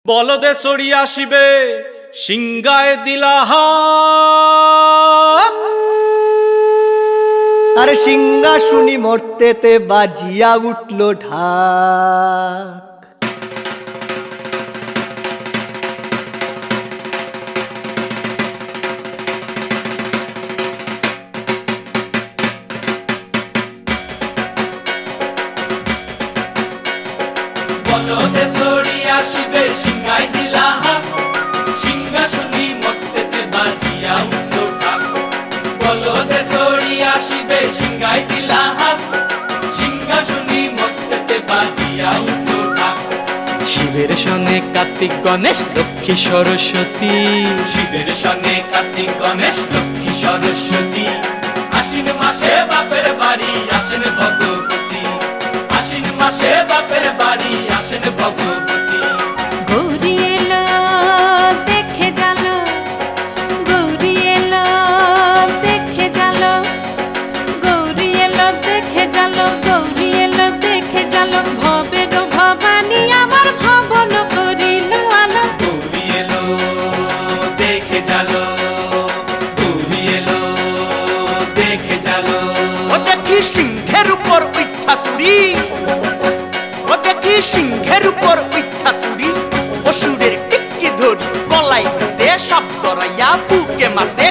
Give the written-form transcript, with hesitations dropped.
বলদে চড়ি আসিবে সিংগায় দিলাহা। আরে সিংহা শুনি মরতেতে বাজিয়া উঠল ঢাক। বলদে চড়ি আসিবে সিংগায় দিলাহা, সিংহা শুনি মরতেতে বাজিয়া উঠল ঢাক। বলদে চড়ি আসিবে সিংগায় দিলাহা, সিংহা শুনি মরতেতে বাজিয়া উঠল ঢাক। শিবের সঙ্গে কার্তিক গণেশ লক্ষ্মী সরস্বতী, শিবের সঙ্গে কার্তিক গণেশ লক্ষ্মী সরস্বতী। আশ্বিন মাসে বাপের বাড়ি আসেন ভগবতী, আশ্বিন মাসে বাপের বাড়ি আসেন ভগবতী। গৌরী এলো দেখে জালো, গৌরী এলো দেখে জালো, গৌরী এলো দেখে জালো, গৌরী এলো দেখে জালো। ভবের ভবানী আমার ভবন করিল আলো। গৌরী এলো দেখে জালো, গৌরী এলো দেখে জালো। ও দেখি সিংহের উপর উঠা চুরি, ও দেখি সিংহের উপর উঠা চুরি। অসুরের টিকি ধরি গলায় গেছে, সাপ জড়াইয়া বুকে মাসে